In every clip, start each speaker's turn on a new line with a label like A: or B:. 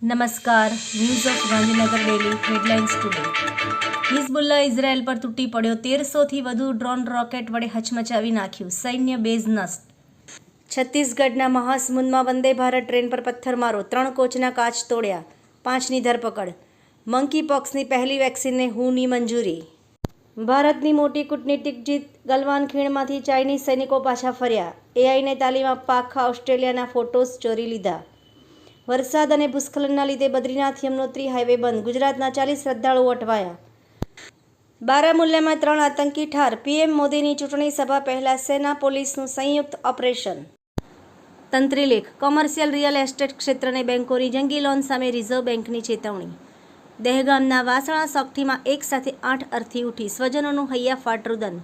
A: નમસ્કાર. News of Gandhinagar daily headlines today. Hezbollah Israel પર તૂટી પડ્યો. 1300થી વધુ ડ્રોન રોકેટ વડે હચમચાવી નાખ્યું સૈન્ય બેઝ નષ્ટ. છત્તીસગઢના મહાસમુંદમાં વંદે ભારત ટ્રેન પર પથ્થરમારો. 3 કોચના કાચ તોડ્યા. 5ની ધરપકડ. મંકી પોક્સની પહેલી વેક્સિનને હુની મંજૂરી. ભારતની મોટી કૂટનીતિક જીત. ગલવાન ખીણમાંથી ચાઇનીઝ સૈનિકો પાછા ફર્યા. એઆઈને તાલીમ આપવા આખા ઓસ્ટ્રેલિયાના ફોટોસ ચોરી લીધા. વરસાદ અને ભૂસ્ખલનના લીધે બદ્રીનાથ યમનોત્રી હાઈવે બંધ. ગુજરાતના 40 શ્રદ્ધાળુઓ અટવાયા. બારામુલ્લામાં 3 આતંકી ઠાર. પીએમ મોદીની ચૂંટણી સભા પહેલા સેના પોલીસનું સંયુક્ત ઓપરેશન. તંત્રીલેખ. કોમર્શિયલ રિયલ એસ્ટેટ ક્ષેત્રને બેંકોની જંગી લોન સામે રિઝર્વ બેંકની ચેતવણી. દહેગામના વાસણા સોગઠીમાં એક સાથે 8 અર્થી ઉઠી. સ્વજનોનું હૈયાફાટ રુદન.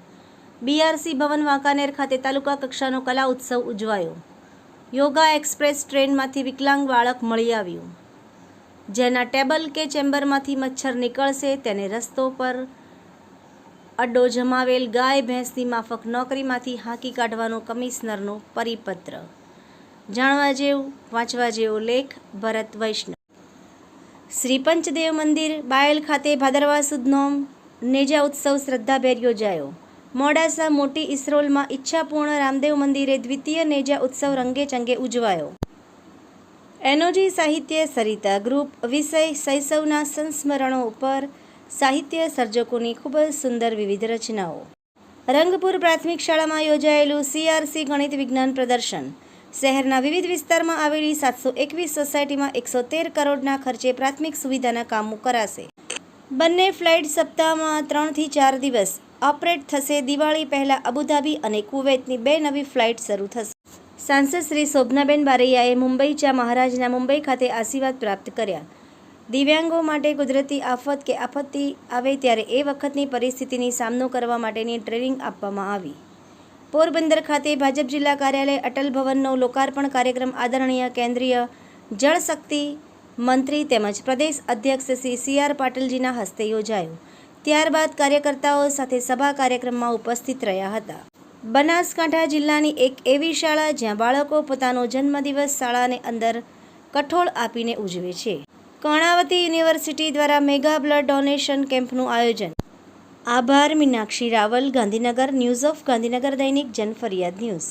A: બીઆરસી ભવન વાંકાનેર ખાતે તાલુકા કક્ષાનો કલા ઉત્સવ ઉજવાયો. યોગા એક્સપ્રેસ ટ્રેનમાંથી વિકલાંગ બાળક મળી આવ્યું. જેના ટેબલ કે ચેમ્બરમાંથી મચ્છર નીકળશે તેને રસ્તો પર અડ્ડો જમાવેલ ગાય ભેંસની માફક નોકરીમાંથી હાંકી કાઢવાનો કમિશનરનો પરિપત્ર. જાણવા જેવું વાંચવા જેવો લેખ ભરત વૈષ્ણવ. શ્રી પંચદેવ મંદિર બાયલ ખાતે ભાદરવા સુદ નોમ નેજા ઉત્સવ શ્રદ્ધાભેર યોજાયો. મોડાસા મોટી ઇસરોલમાં ઈચ્છાપૂર્ણ રામદેવ મંદિરે દ્વિતીય નેજા ઉત્સવ રંગેચંગે ઉજવાયો. એનોજી સાહિત્ય સરિતા ગ્રુપ વિષય શૈશવના સંસ્મરણો ઉપર સાહિત્ય સર્જકોની ખૂબ જ સુંદર વિવિધ રચનાઓ. રંગપુર પ્રાથમિક શાળામાં યોજાયેલું સીઆરસી ગણિત વિજ્ઞાન પ્રદર્શન. શહેરના વિવિધ વિસ્તારમાં આવેલી 721 સોસાયટીમાં 113 કરોડના ખર્ચે પ્રાથમિક સુવિધાના કામો કરાશે. બંને ફ્લાઇટ સપ્તાહમાં 3 થી 4 દિવસ ઓપરેટ થશે. દિવાળી પહેલા અબુધાબી અને કુવૈતની 2 નવી ફ્લાઇટ શરૂ થશે. સાંસદ શ્રી શોભનાબેન બારૈયાએ મુંબઈ ચા મહારાજના મુંબઈ ખાતે આશીર્વાદ પ્રાપ્ત કર્યા. દિવ્યાંગો માટે કુદરતી આફત કે આપત્તિ આવે ત્યારે એ વખતની પરિસ્થિતિની સામનો કરવા માટેની ટ્રેનિંગ આપવામાં આવી. પોરબંદર ખાતે ભાજપ જિલ્લા કાર્યાલય અટલ ભવનનો લોકાર્પણ કાર્યક્રમ આદરણીય કેન્દ્રીય જળશક્તિ મંત્રી તેમજ પ્રદેશ અધ્યક્ષ શ્રી સી.આર. પાટીલજીના હસ્તે યોજાયો. ત્યારબાદ કાર્યકર્તાઓ સાથે સભા કાર્યક્રમમાં ઉપસ્થિત રહ્યા હતા. બનાસકાંઠા જિલ્લાની એક એવી શાળા જ્યાં બાળકો પોતાનો જન્મદિવસ શાળાને અંદર કઠોળ આપીને ઉજવે છે. કર્ણાવતી યુનિવર્સિટી દ્વારા મેગા બ્લડ ડોનેશન કેમ્પનું આયોજન. આભાર. મીનાક્ષી રાવલ, ગાંધીનગર. ન્યૂઝ ઓફ ગાંધીનગર દૈનિક જનફરિયાદ ન્યૂઝ.